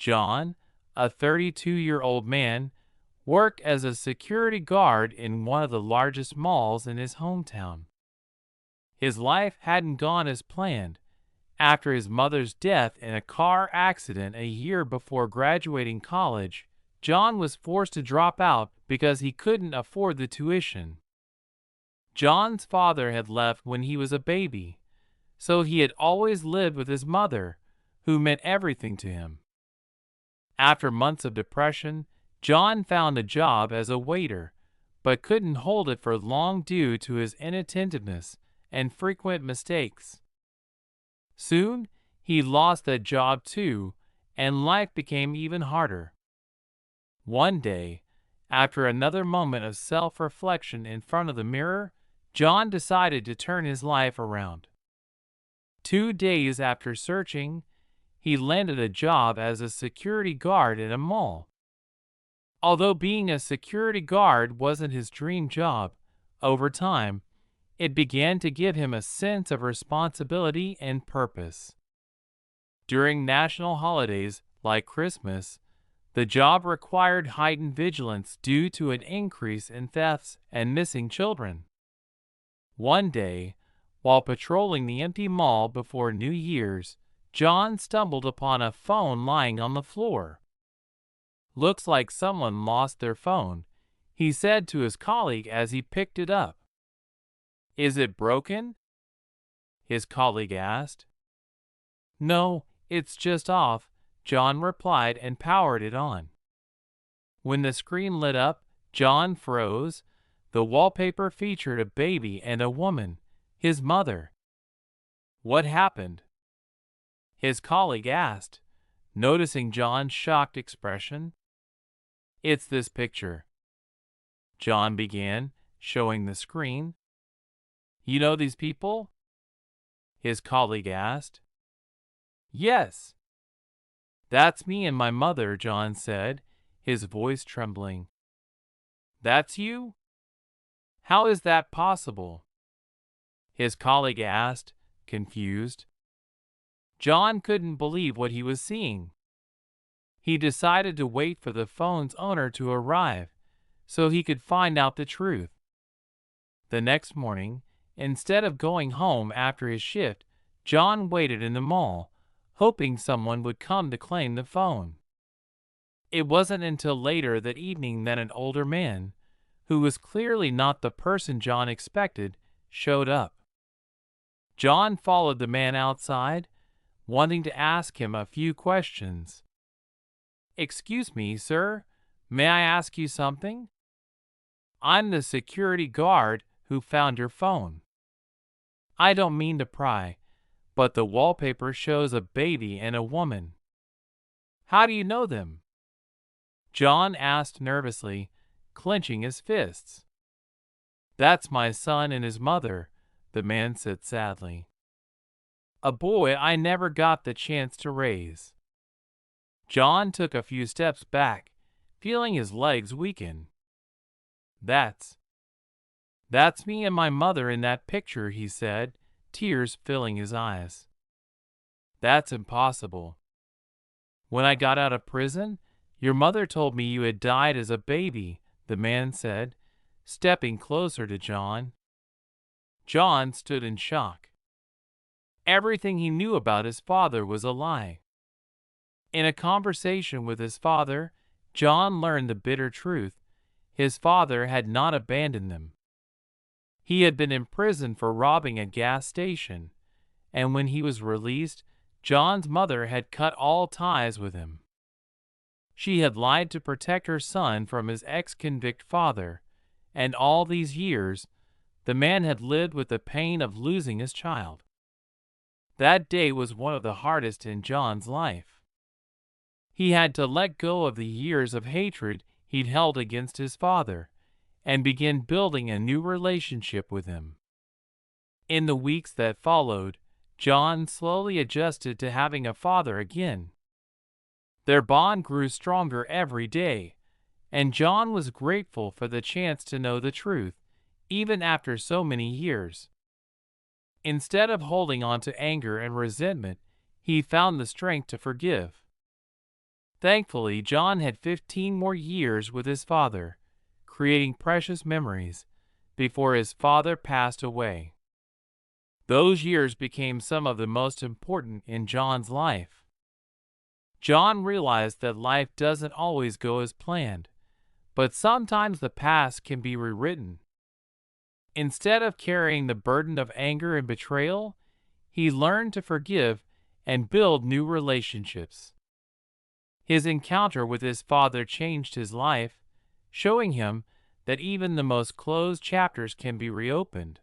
John, a 32-year-old man, worked as a security guard in one of the largest malls in his hometown. His life hadn't gone as planned. After his mother's death in a car accident a year before graduating college, John was forced to drop out because he couldn't afford the tuition. John's father had left when he was a baby, so he had always lived with his mother, who meant everything to him. After months of depression, John found a job as a waiter, but couldn't hold it for long due to his inattentiveness and frequent mistakes. Soon, he lost that job too, and life became even harder. One day, after another moment of self-reflection in front of the mirror, John decided to turn his life around. 2 days after searching, he landed a job as a security guard in a mall. Although being a security guard wasn't his dream job, over time, it began to give him a sense of responsibility and purpose. During national holidays like Christmas, the job required heightened vigilance due to an increase in thefts and missing children. One day, while patrolling the empty mall before New Year's, John stumbled upon a phone lying on the floor. "Looks like someone lost their phone," he said to his colleague as he picked it up. "Is it broken?" his colleague asked. "No, it's just off," John replied and powered it on. When the screen lit up, John froze. The wallpaper featured a baby and a woman, his mother. "What happened?" his colleague asked, noticing John's shocked expression. "It's this picture," John began, showing the screen. "You know these people?" his colleague asked. "Yes." "That's me and my mother," John said, his voice trembling. "That's you? How is that possible?" his colleague asked, confused. John couldn't believe what he was seeing. He decided to wait for the phone's owner to arrive, so he could find out the truth. The next morning, instead of going home after his shift, John waited in the mall, hoping someone would come to claim the phone. It wasn't until later that evening that an older man, who was clearly not the person John expected, showed up. John followed the man outside, wanting to ask him a few questions. "Excuse me, sir, may I ask you something? I'm the security guard who found your phone. I don't mean to pry, but the wallpaper shows a baby and a woman. How do you know them?" John asked nervously, clenching his fists. "That's my son and his mother," the man said sadly. "A boy I never got the chance to raise." John took a few steps back, feeling his legs weaken. That's me and my mother in that picture," he said, tears filling his eyes. "That's impossible. When I got out of prison, your mother told me you had died as a baby," the man said, stepping closer to John. John stood in shock. Everything he knew about his father was a lie. In a conversation with his father, John learned the bitter truth. His father had not abandoned them. He had been imprisoned for robbing a gas station, and when he was released, John's mother had cut all ties with him. She had lied to protect her son from his ex-convict father, and all these years, the man had lived with the pain of losing his child. That day was one of the hardest in John's life. He had to let go of the years of hatred he'd held against his father and begin building a new relationship with him. In the weeks that followed, John slowly adjusted to having a father again. Their bond grew stronger every day, and John was grateful for the chance to know the truth, even after so many years. Instead of holding on to anger and resentment, he found the strength to forgive. Thankfully, John had 15 more years with his father, creating precious memories before his father passed away. Those years became some of the most important in John's life. John realized that life doesn't always go as planned, but sometimes the past can be rewritten. Instead of carrying the burden of anger and betrayal, he learned to forgive and build new relationships. His encounter with his father changed his life, showing him that even the most closed chapters can be reopened.